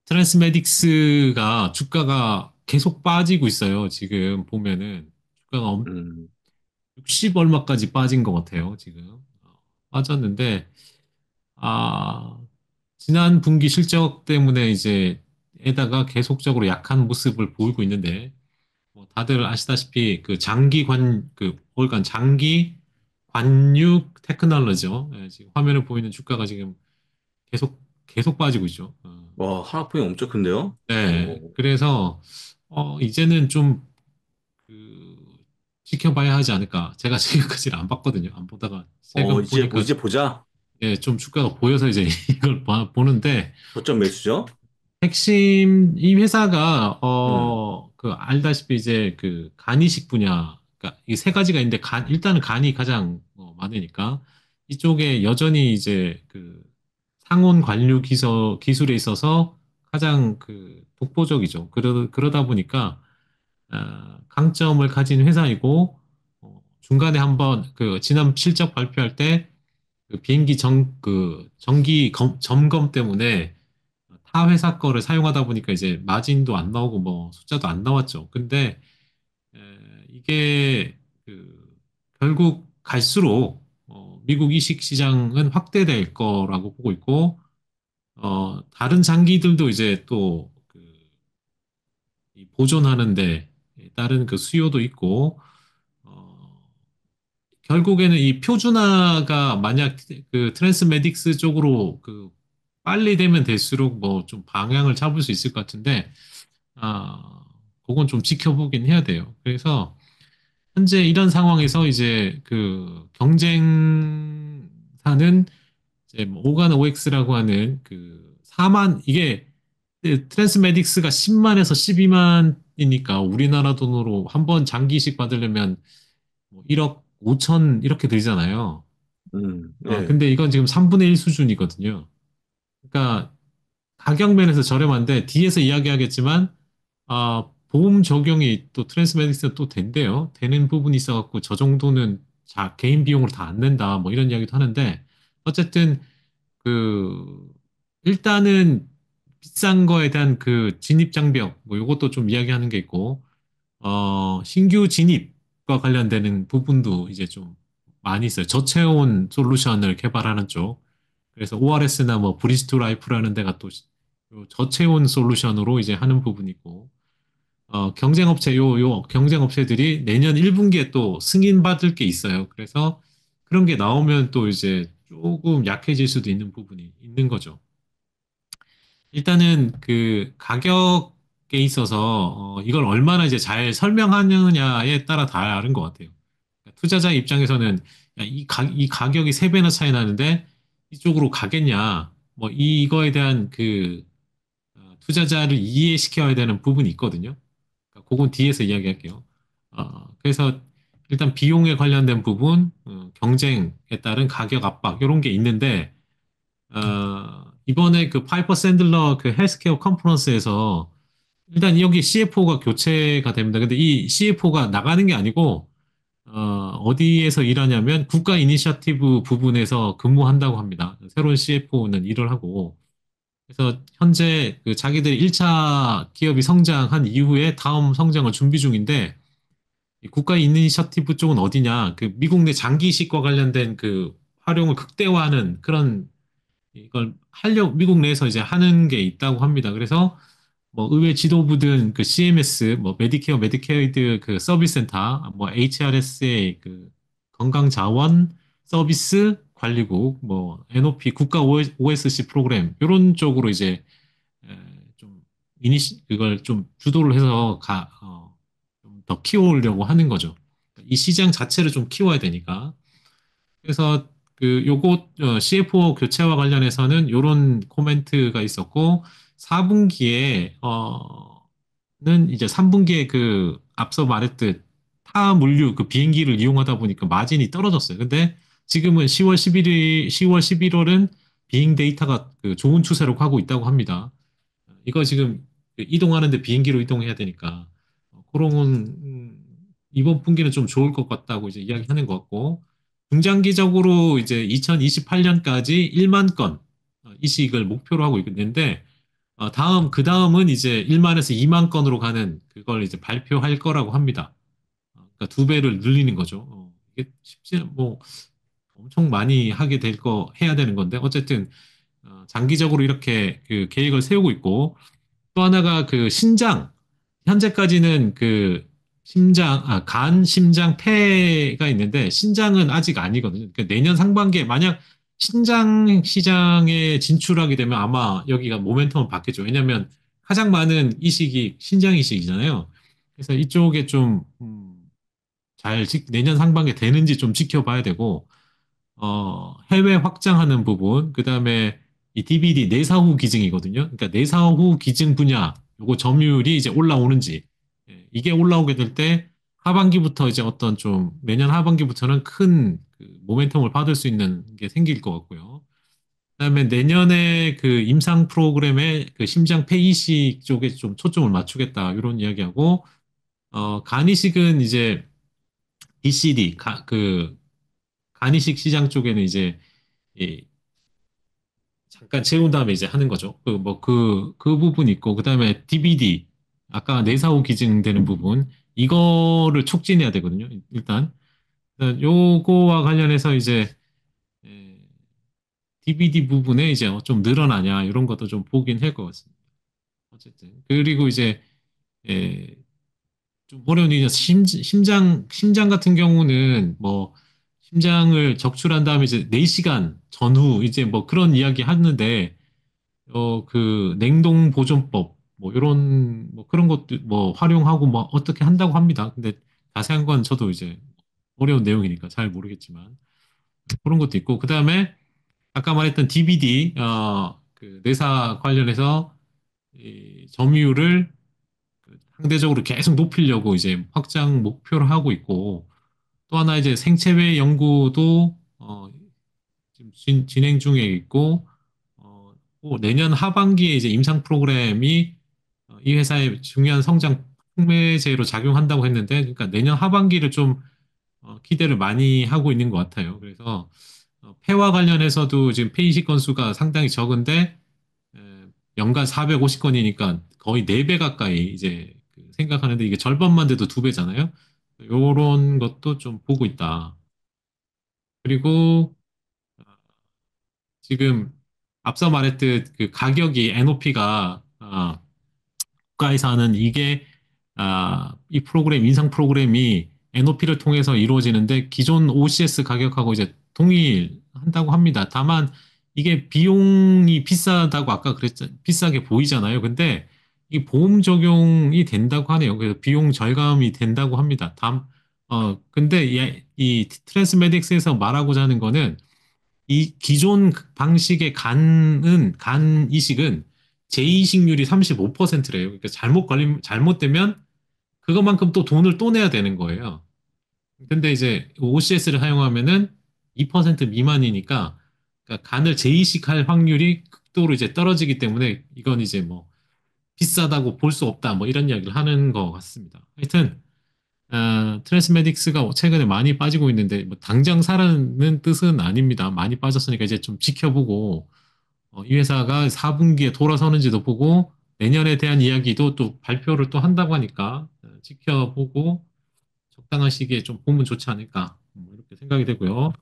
트랜스메딕스가 주가가 계속 빠지고 있어요. 지금 보면은 주가가 음, 60 얼마까지 빠진 것 같아요. 지금 빠졌는데 아 지난 분기 실적 때문에 이제 에다가 계속적으로 약한 모습을 보이고 있는데 뭐 다들 아시다시피 그 월간 장기 관육 테크놀로지죠. 예, 지금 화면에 보이는 주가가 지금 계속 빠지고 있죠. 와, 하락폭이 엄청 큰데요? 네, 그래서 이제는 좀 그, 지켜봐야 하지 않을까. 제가 지금까지는 안 봤거든요. 안 보다가 최근 보니까 이제 보자. 예, 좀 주가가 보여서 이제 이걸 보는데 저점 매수죠? 핵심 이 회사가 음, 그 알다시피 이제 그 간이식 분야 그러니까 이 세 가지가 있는데 일단은 간이 가장 많으니까 이쪽에 여전히 이제 그 상온 관류 기술에 있어서 가장 그 독보적이죠. 그러다 보니까 강점을 가진 회사이고 중간에 한번 그 지난 실적 발표할 때 그 비행기 정기 점검 때문에 타 회사 거를 사용하다 보니까 이제 마진도 안 나오고 뭐 숫자도 안 나왔죠. 근데 에, 이게 그 결국 갈수록 미국 이식 시장은 확대될 거라고 보고 있고 다른 장기들도 이제 또그 보존하는데 다른 그 수요도 있고 어, 결국에는 이 표준화가 만약 그 트랜스메딕스 쪽으로 그 빨리 되면 될수록 뭐 좀 방향을 잡을 수 있을 것 같은데 아, 그건 좀 지켜보긴 해야 돼요. 그래서 현재 이런 상황에서 이제 그 경쟁사는 이제 뭐 오간 OX라고 하는 그 4만 이게 트랜스메딕스가 10만에서 12만이니까 우리나라 돈으로 한 번 장기식 받으려면 뭐 1억 5천 이렇게 들잖아요. 예. 근데 이건 지금 3분의 1 수준이거든요. 그러니까 가격 면에서 저렴한데 뒤에서 이야기하겠지만 보험 적용이 또 트랜스메디스는 또 된대요. 되는 부분이 있어갖고 저 정도는 개인 비용으로 다 안 낸다 뭐 이런 이야기도 하는데 어쨌든 그 일단은 비싼 거에 대한 그 진입 장벽 뭐 이것도 좀 이야기하는 게 있고 신규 진입과 관련되는 부분도 이제 좀 많이 있어요. 저체온 솔루션을 개발하는 쪽. 그래서 ORS나 뭐 브리지 투 라이프라는 데가 또 저체온 솔루션으로 이제 하는 부분이고, 요 경쟁업체들이 내년 1분기에 또 승인받을 게 있어요. 그래서 그런 게 나오면 또 이제 조금 약해질 수도 있는 부분이 있는 거죠. 일단은 그 가격에 있어서 이걸 얼마나 이제 잘 설명하느냐에 따라 다른 것 같아요. 그러니까 투자자 입장에서는 야, 이 가격이 세 배나 차이 나는데 이쪽으로 가겠냐? 뭐 이거에 대한 그 투자자를 이해시켜야 되는 부분이 있거든요. 그러니까 그건 뒤에서 이야기할게요. 그래서 일단 비용에 관련된 부분, 경쟁에 따른 가격 압박 이런 게 있는데 이번에 그 파이퍼 샌들러 그 헬스케어 컨퍼런스에서 일단 여기 CFO가 교체가 됩니다. 근데 이 CFO가 나가는 게 아니고 어디에서 일하냐면 국가 이니셔티브 부분에서 근무한다고 합니다. 새로운 CFO는 일을 하고 그래서 현재 그 자기들이 1차 기업이 성장한 이후에 다음 성장을 준비 중인데 이 국가 이니셔티브 쪽은 어디냐? 그 미국 내 장기이식과 관련된 그 활용을 극대화하는 그런 이걸 미국 내에서 이제 하는 게 있다고 합니다. 그래서 뭐 의회 지도부든 그 CMS, 뭐 메디케어, 메디케이드 그 서비스 센터, 뭐 HRSA 그 건강자원 서비스 관리국, 뭐 NOP 국가 OSC 프로그램 이런 쪽으로 이제 좀 그걸 좀 주도를 해서 좀 더 키워오려고 하는 거죠. 이 시장 자체를 좀 키워야 되니까. 그래서 그 요거 CFO 교체와 관련해서는 요런 코멘트가 있었고 4분기에 는 이제 3분기에 그 앞서 말했듯 타 물류 그 비행기를 이용하다 보니까 마진이 떨어졌어요. 근데 지금은 10월 11월은 비행 데이터가 그 좋은 추세로 가고 있다고 합니다. 이거 지금 그 이동하는데 비행기로 이동해야 되니까 그런 건 이번 분기는 좀 좋을 것 같다고 이제 이야기하는 것 같고 중장기적으로 이제 2028년까지 1만 건 이식을 목표로 하고 있는데 그 다음은 이제 1만에서 2만 건으로 가는 그걸 이제 발표할 거라고 합니다. 그러니까 두 배를 늘리는 거죠. 이게 뭐, 엄청 많이 하게 될 해야 되는 건데, 어쨌든, 장기적으로 이렇게 그 계획을 세우고 있고, 또 하나가 그 신장. 현재까지는 그 간, 심장, 폐가 있는데 신장은 아직 아니거든요. 그러니까 내년 상반기에 만약 신장 시장에 진출하게 되면 아마 여기가 모멘텀을 받겠죠. 왜냐하면 가장 많은 이식이 신장 이식이잖아요. 그래서 이쪽에 좀, 내년 상반기에 되는지 좀 지켜봐야 되고, 해외 확장하는 부분, 그 다음에 이 DBD 내사 후 기증이거든요. 그러니까 내사 후 기증 분야, 요거 점유율이 이제 올라오는지, 이게 올라오게 될 때 하반기부터 이제 어떤 좀 내년 하반기부터는 큰그 모멘텀을 받을 수 있는 게 생길 것 같고요. 그다음에 내년에 그 임상 프로그램에 그 심장 폐이식 쪽에 좀 초점을 맞추겠다 이런 이야기하고 간이식은 이제 DCD 그 간이식 시장 쪽에는 이제 이 잠깐 채운 다음에 이제 하는 거죠. 그 부분 있고, 그 다음에 DBD, 아까 내사후 기증되는 부분, 이거를 촉진해야 되거든요. 일단 요거와 관련해서 이제, DBD 부분에 이제 좀 늘어나냐, 이런 것도 좀 보긴 할 것 같습니다. 어쨌든. 그리고 이제, 에, 좀 어려운 일이 심장 같은 경우는 뭐, 심장을 적출한 다음에 이제 4시간 전후 이제 뭐 그런 이야기 하는데, 그 냉동 보존법 뭐 이런 뭐 그런 것도 뭐 활용하고 뭐 어떻게 한다고 합니다. 근데 자세한 건 저도 이제 어려운 내용이니까 잘 모르겠지만 그런 것도 있고 그다음에 아까 말했던 DBD 그 내사 관련해서 이 점유율을 그 상대적으로 계속 높이려고 이제 확장 목표를 하고 있고 또 하나 이제 생체외 연구도 지금 진행 중에 있고, 또 내년 하반기에 이제 임상 프로그램이 이 회사의 중요한 성장 촉매제로 작용한다고 했는데, 그러니까 내년 하반기를 좀 기대를 많이 하고 있는 것 같아요. 그래서 폐와 관련해서도 지금 폐이식 건수가 상당히 적은데, 에, 연간 450건이니까 거의 4배 가까이 이제 그 생각하는데 이게 절반만 돼도 2배잖아요. 요런 것도 좀 보고 있다. 그리고 지금 앞서 말했듯 그 가격이 NOP가 국가에서 하는 이게 이 프로그램 인상 프로그램이 NOP를 통해서 이루어지는데 기존 OCS 가격하고 이제 동일한다고 합니다. 다만 이게 비용이 비싸다고 아까 비싸게 보이잖아요. 근데 이 보험 적용이 된다고 하네요. 그래서 비용 절감이 된다고 합니다. 근데 이 트랜스메딕스에서 말하고자 하는 거는 이 기존 방식의 간 이식은 재이식률이 35%래요. 그러니까 잘못되면 그것만큼 또 돈을 또 내야 되는 거예요. 근데 이제 OCS를 사용하면은 2% 미만이니까 그러니까 간을 재이식할 확률이 극도로 이제 떨어지기 때문에 이건 이제 뭐 비싸다고 볼 수 없다 뭐 이런 이야기를 하는 것 같습니다. 하여튼 트랜스메딕스가 최근에 많이 빠지고 있는데, 뭐, 당장 사라는 뜻은 아닙니다. 많이 빠졌으니까 이제 좀 지켜보고, 이 회사가 4분기에 돌아서는지도 보고, 내년에 대한 이야기도 또 발표를 또 한다고 하니까, 지켜보고, 적당한 시기에 좀 보면 좋지 않을까, 뭐 이렇게 생각이 되고요.